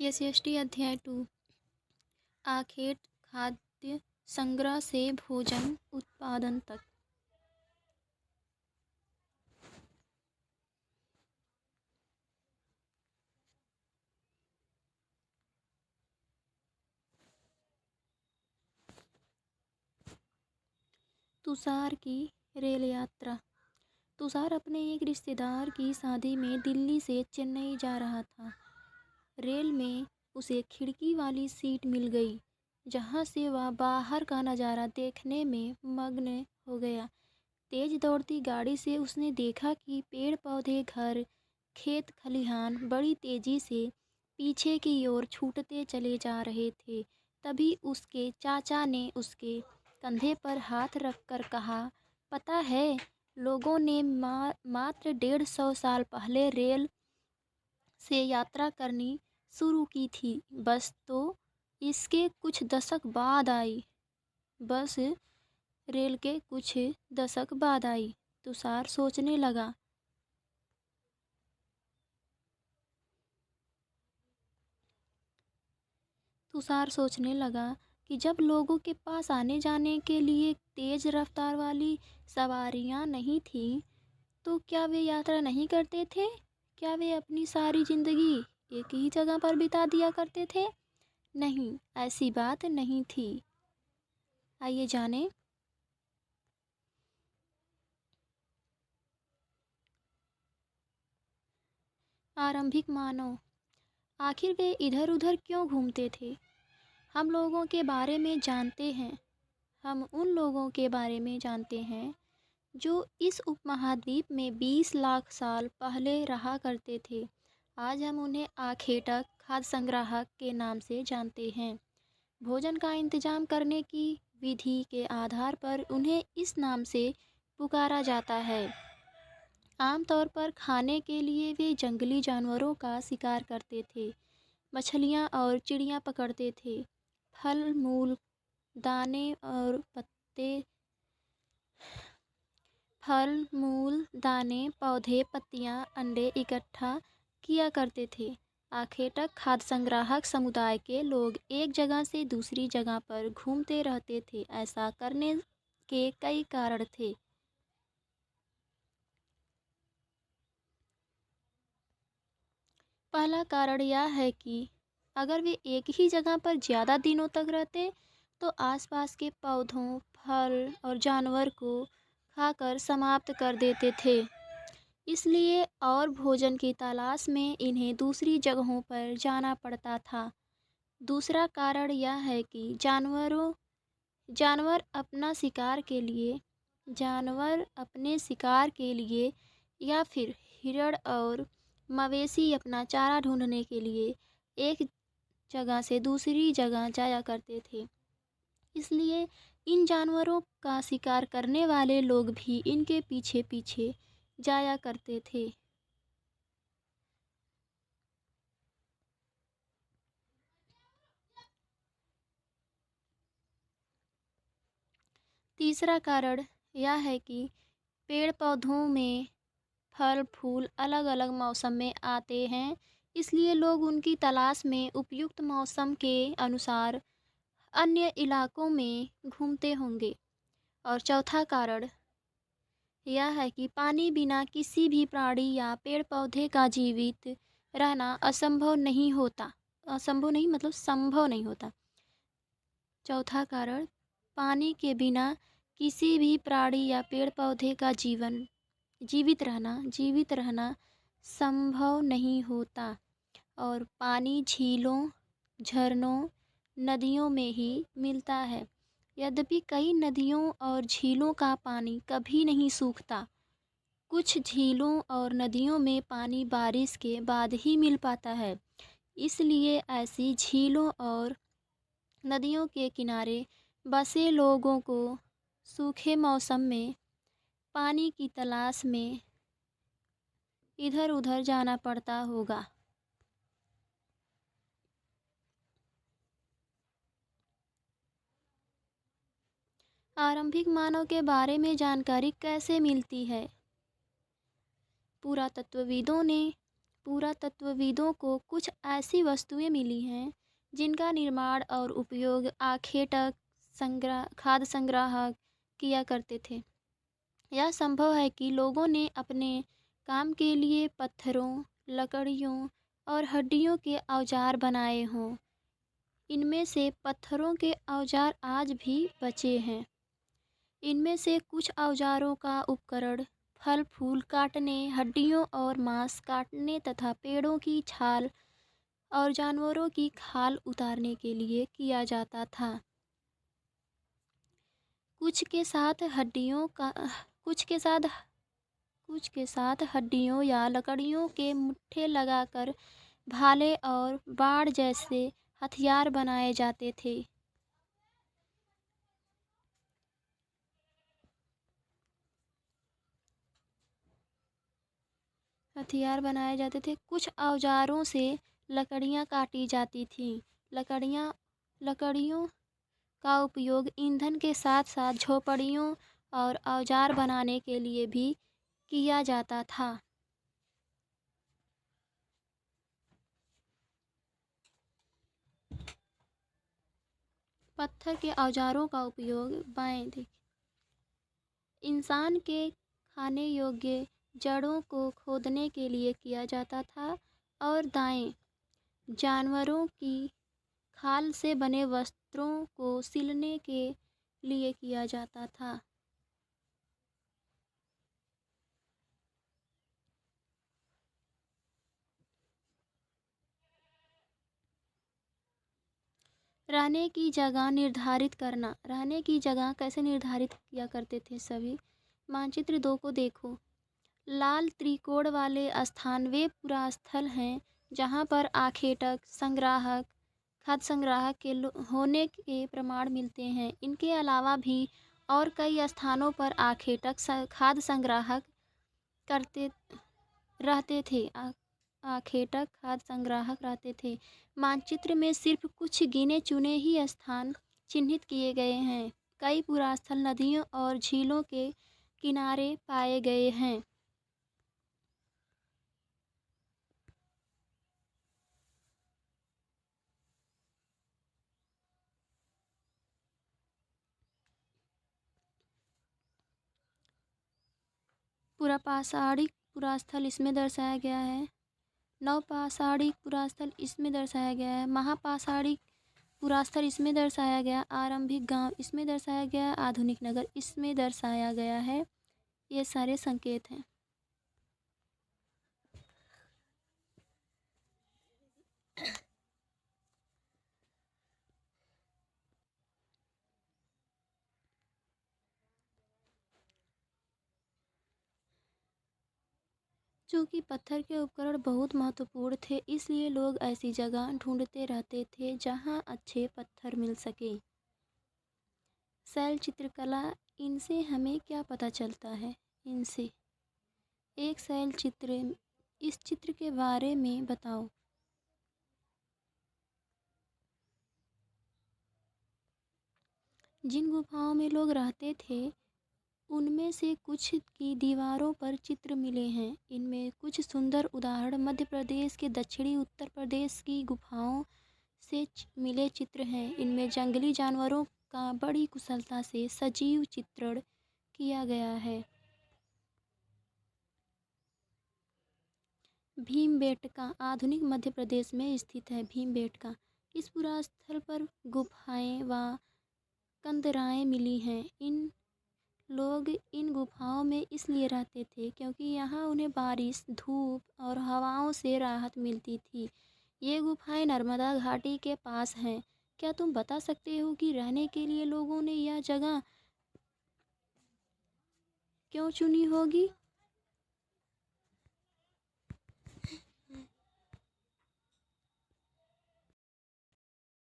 SST अध्याय 2 आखेट खाद्य संग्रह से भोजन उत्पादन तक। तुषार की रेल यात्रा। तुषार अपने एक रिश्तेदार की शादी में दिल्ली से चेन्नई जा रहा था। रेल में उसे खिड़की वाली सीट मिल गई, जहां से वह बाहर का नज़ारा देखने में मग्न हो गया। तेज दौड़ती गाड़ी से उसने देखा कि पेड़ पौधे, घर, खेत खलिहान बड़ी तेजी से पीछे की ओर छूटते चले जा रहे थे। तभी उसके चाचा ने उसके कंधे पर हाथ रखकर कहा, पता है, लोगों ने मात्र 150 साल पहले रेल से यात्रा करनी शुरू की थी। बस तो इसके कुछ दशक बाद आई। बस रेल के कुछ दशक बाद आई। तुषार सोचने लगा। तुषार सोचने लगा कि जब लोगों के पास आने जाने के लिए तेज रफ्तार वाली सवारियां नहीं थीं, तो क्या वे यात्रा नहीं करते थे? क्या वे अपनी सारी जिंदगी एक ही जगह पर बिता दिया करते थे? नहीं, ऐसी बात नहीं थी। आइए जानें। आरंभिक मानव। आखिर वे इधर उधर क्यों घूमते थे? हम लोगों के बारे में जानते हैं। हम उन लोगों के बारे में जानते हैं जो इस उपमहाद्वीप में 20 लाख साल पहले रहा करते थे। आज हम उन्हें आखेटक खाद्य संग्राहक के नाम से जानते हैं। भोजन का इंतजाम करने की विधि के आधार पर उन्हें इस नाम से पुकारा जाता है। आमतौर पर खाने के लिए वे जंगली जानवरों का शिकार करते थे, मछलियाँ और चिड़ियाँ पकड़ते थे, फल मूल, दाने और पत्ते फल मूल, दाने, पौधे, पत्तियाँ, अंडे इकट्ठा किया करते थे। आखेटक खाद्य संग्राहक समुदाय के लोग एक जगह से दूसरी जगह पर घूमते रहते थे। ऐसा करने के कई कारण थे। पहला कारण यह है कि अगर वे एक ही जगह पर ज़्यादा दिनों तक रहते, तो आसपास के पौधों, फल और जानवर को खाकर समाप्त कर देते थे। इसलिए और भोजन की तलाश में इन्हें दूसरी जगहों पर जाना पड़ता था। दूसरा कारण यह है कि जानवर अपना शिकार के लिए जानवर अपने शिकार के लिए या फिर हिरण और मवेशी अपना चारा ढूंढने के लिए एक जगह से दूसरी जगह जाया करते थे। इसलिए इन जानवरों का शिकार करने वाले लोग भी इनके पीछे पीछे जाया करते थे। तीसरा कारण यह है कि पेड़ पौधों में फल फूल अलग अलग मौसम में आते हैं, इसलिए लोग उनकी तलाश में उपयुक्त मौसम के अनुसार अन्य इलाकों में घूमते होंगे। और चौथा कारण यह है कि पानी बिना किसी भी प्राणी या पेड़ पौधे का जीवित रहना असंभव नहीं होता। असंभव नहीं मतलब संभव नहीं होता। चौथा कारण, पानी के बिना किसी भी प्राणी या पेड़ पौधे का जीवित रहना संभव नहीं होता। और पानी झीलों, झरनों, नदियों में ही मिलता है। यद्यपि कई नदियों और झीलों का पानी कभी नहीं सूखता। कुछ झीलों और नदियों में पानी बारिश के बाद ही मिल पाता है। इसलिए ऐसी झीलों और नदियों के किनारे बसे लोगों को सूखे मौसम में पानी की तलाश में इधर उधर जाना पड़ता होगा। आरंभिक मानव के बारे में जानकारी कैसे मिलती है? पुरातत्वविदों को कुछ ऐसी वस्तुएं मिली हैं जिनका निर्माण और उपयोग आखेटक खाद्य संग्राहक किया करते थे। यह संभव है कि लोगों ने अपने काम के लिए पत्थरों, लकड़ियों और हड्डियों के औजार बनाए हों। इनमें से पत्थरों के औजार आज भी बचे हैं। इनमें से कुछ औजारों का उपकरण फल फूल काटने, हड्डियों और मांस काटने तथा पेड़ों की छाल और जानवरों की खाल उतारने के लिए किया जाता था। कुछ के साथ हड्डियों या लकड़ियों के मुट्ठे लगाकर भाले और बाड़ जैसे हथियार बनाए जाते थे। कुछ औजारों से लकड़ियाँ काटी जाती थीं। लकड़ियों का उपयोग ईंधन के साथ साथ झोपड़ियों और औजार बनाने के लिए भी किया जाता था। पत्थर के औजारों का उपयोग इंसान के खाने योग्य जड़ों को खोदने के लिए किया जाता था और दाएं जानवरों की खाल से बने वस्त्रों को सिलने के लिए किया जाता था। रहने की जगह कैसे निर्धारित किया करते थे सभी। मानचित्र 2 को देखो। लाल त्रिकोण वाले स्थान वे पुरास्थल हैं जहाँ पर आखेटक खाद्य संग्राहक के होने के प्रमाण मिलते हैं। इनके अलावा भी और कई स्थानों पर आखेटक खाद्य संग्राहक रहते थे। मानचित्र में सिर्फ कुछ गिने चुने ही स्थान चिन्हित किए गए हैं। कई पुरास्थल नदियों और झीलों के किनारे पाए गए हैं। पुरापाषाणिक पुरास्थल इसमें दर्शाया गया है। नवपाषाणिक पुरास्थल इसमें दर्शाया गया है। महापाषाणिक पुरास्थल इसमें दर्शाया गया। आरंभिक गांव इसमें दर्शाया गया। आधुनिक नगर इसमें दर्शाया गया है। ये सारे संकेत हैं। चूँकि पत्थर के उपकरण बहुत महत्वपूर्ण थे, इसलिए लोग ऐसी जगह ढूंढते रहते थे जहाँ अच्छे पत्थर मिल सके। शैल चित्रकला, इनसे हमें क्या पता चलता है? इनसे एक शैल चित्र, इस चित्र के बारे में बताओ। जिन गुफाओं में लोग रहते थे उनमें से कुछ की दीवारों पर चित्र मिले हैं। इनमें कुछ सुंदर उदाहरण मध्य प्रदेश के दक्षिणी उत्तर प्रदेश की गुफाओं से मिले चित्र हैं। इनमें जंगली जानवरों का बड़ी कुशलता से सजीव चित्रण किया गया है। भीमबेटका आधुनिक मध्य प्रदेश में स्थित है। भीमबेटका इस पुरास्थल पर गुफाएं व कंदराएं मिली हैं। लोग इन गुफाओं में इसलिए रहते थे क्योंकि यहाँ उन्हें बारिश, धूप और हवाओं से राहत मिलती थी। ये गुफाएं नर्मदा घाटी के पास हैं। क्या तुम बता सकते हो कि रहने के लिए लोगों ने यह जगह क्यों चुनी होगी?